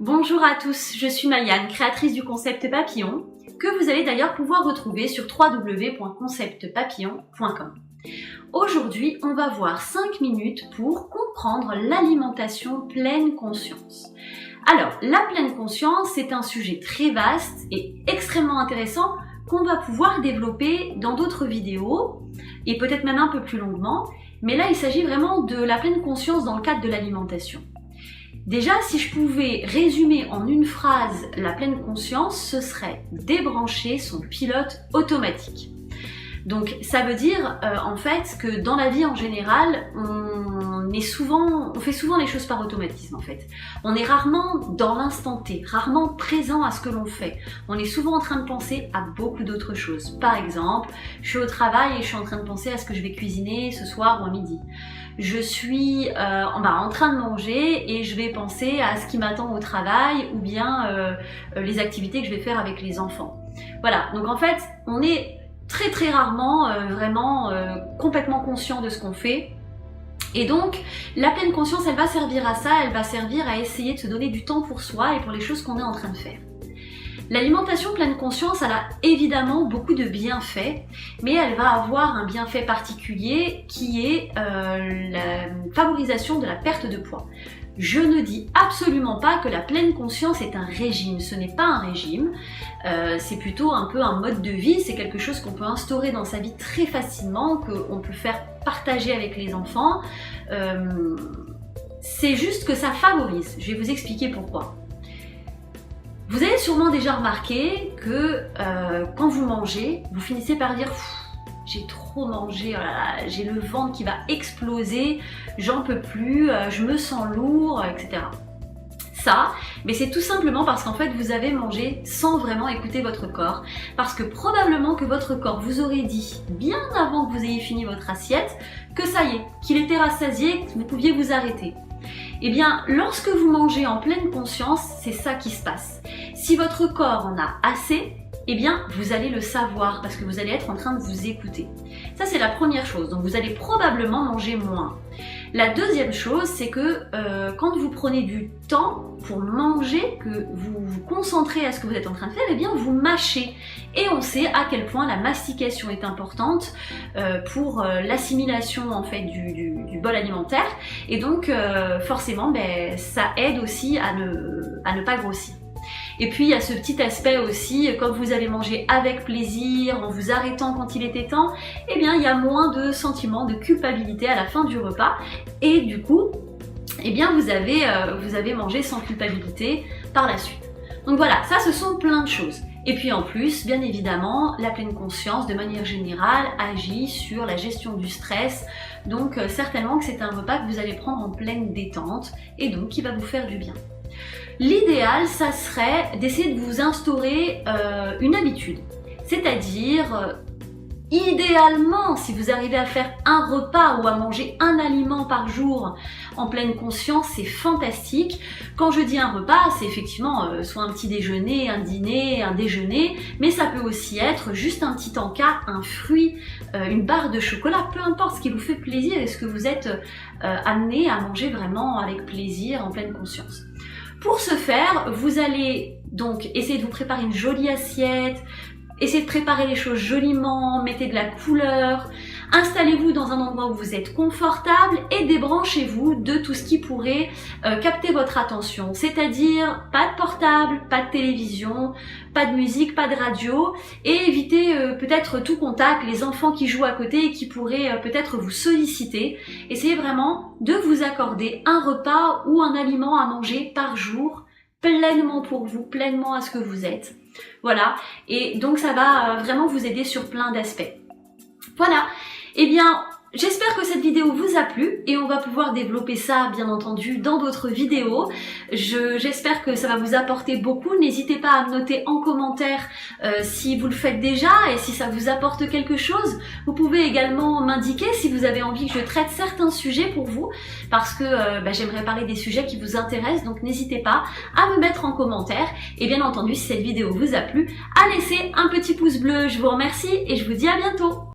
Bonjour à tous, je suis Maïane, créatrice du concept papillon, que vous allez d'ailleurs pouvoir retrouver sur www.conceptpapillon.com. Aujourd'hui, on va voir 5 minutes pour comprendre l'alimentation pleine conscience. Alors, la pleine conscience, c'est un sujet très vaste et extrêmement intéressant qu'on va pouvoir développer dans d'autres vidéos, et peut-être même un peu plus longuement, mais là, il s'agit vraiment de la pleine conscience dans le cadre de l'alimentation. Déjà, si je pouvais résumer en une phrase la pleine conscience, ce serait débrancher son pilote automatique. Donc ça veut dire en fait que dans la vie en général, on fait souvent les choses par automatisme en fait. On est rarement dans l'instant T, rarement présent à ce que l'on fait. On est souvent en train de penser à beaucoup d'autres choses. Par exemple, je suis au travail et je suis en train de penser à ce que je vais cuisiner ce soir ou à midi. Je suis en train de manger et je vais penser à ce qui m'attend au travail ou bien les activités que je vais faire avec les enfants. Voilà, donc en fait, on est très rarement complètement conscient de ce qu'on fait. Et donc, la pleine conscience, elle va servir à ça, elle va servir à essayer de se donner du temps pour soi et pour les choses qu'on est en train de faire. L'alimentation pleine conscience, elle a évidemment beaucoup de bienfaits, mais elle va avoir un bienfait particulier qui est la favorisation de la perte de poids. Je ne dis absolument pas que la pleine conscience est un régime, ce n'est pas un régime, c'est plutôt un peu un mode de vie, c'est quelque chose qu'on peut instaurer dans sa vie très facilement, qu'on peut faire partager avec les enfants, c'est juste que ça favorise, je vais vous expliquer pourquoi. Vous avez sûrement déjà remarqué que quand vous mangez, vous finissez par dire « j'ai trop mangé, oh là là, j'ai le ventre qui va exploser, j'en peux plus, je me sens lourd, etc. » Ça, mais c'est tout simplement parce qu'en fait vous avez mangé sans vraiment écouter votre corps, parce que probablement que votre corps vous aurait dit bien avant que vous ayez fini votre assiette que ça y est, qu'il était rassasié, que vous pouviez vous arrêter. Eh bien, lorsque vous mangez en pleine conscience, c'est ça qui se passe. Si votre corps en a assez, eh bien, vous allez le savoir parce que vous allez être en train de vous écouter. Ça, c'est la première chose. Donc, vous allez probablement manger moins. La deuxième chose, c'est que quand vous prenez du temps pour manger, que vous vous concentrez à ce que vous êtes en train de faire, eh bien, vous mâchez. Et on sait à quel point la mastication est importante pour l'assimilation en fait du bol alimentaire. Et donc, forcément, ça aide aussi à ne pas grossir. Et puis il y a ce petit aspect aussi, quand vous avez mangé avec plaisir, en vous arrêtant quand il était temps, eh bien il y a moins de sentiments de culpabilité à la fin du repas et du coup, eh bien vous avez mangé sans culpabilité par la suite. Donc voilà, ça ce sont plein de choses. Et puis en plus, bien évidemment, la pleine conscience de manière générale agit sur la gestion du stress, donc certainement que c'est un repas que vous allez prendre en pleine détente et donc qui va vous faire du bien. L'idéal, ça serait d'essayer de vous instaurer une habitude. C'est-à-dire, idéalement, si vous arrivez à faire un repas ou à manger un aliment par jour en pleine conscience, c'est fantastique. Quand je dis un repas, c'est effectivement soit un petit déjeuner, un dîner, un déjeuner, mais ça peut aussi être juste un petit encas, un fruit, une barre de chocolat, peu importe ce qui vous fait plaisir et ce que vous êtes amené à manger vraiment avec plaisir en pleine conscience. Pour ce faire, vous allez donc essayer de vous préparer une jolie assiette, essayez de préparer les choses joliment, mettez de la couleur, installez-vous dans un endroit où vous êtes confortable et débranchez-vous de tout ce qui pourrait capter votre attention. C'est-à-dire pas de portable, pas de télévision, pas de musique, pas de radio et évitez peut-être tout contact, les enfants qui jouent à côté et qui pourraient peut-être vous solliciter. Essayez vraiment de vous accorder un repas ou un aliment à manger par jour, pleinement pour vous, pleinement à ce que vous êtes. Voilà, et donc ça va vraiment vous aider sur plein d'aspects. Voilà, et bien j'espère que cette vidéo vous a plu et on va pouvoir développer ça bien entendu dans d'autres vidéos. J'espère que ça va vous apporter beaucoup. N'hésitez pas à me noter en commentaire si vous le faites déjà et si ça vous apporte quelque chose. Vous pouvez également m'indiquer si vous avez envie que je traite certains sujets pour vous parce que j'aimerais parler des sujets qui vous intéressent, donc n'hésitez pas à me mettre en commentaire et bien entendu si cette vidéo vous a plu, à laisser un petit pouce bleu. Je vous remercie et je vous dis à bientôt.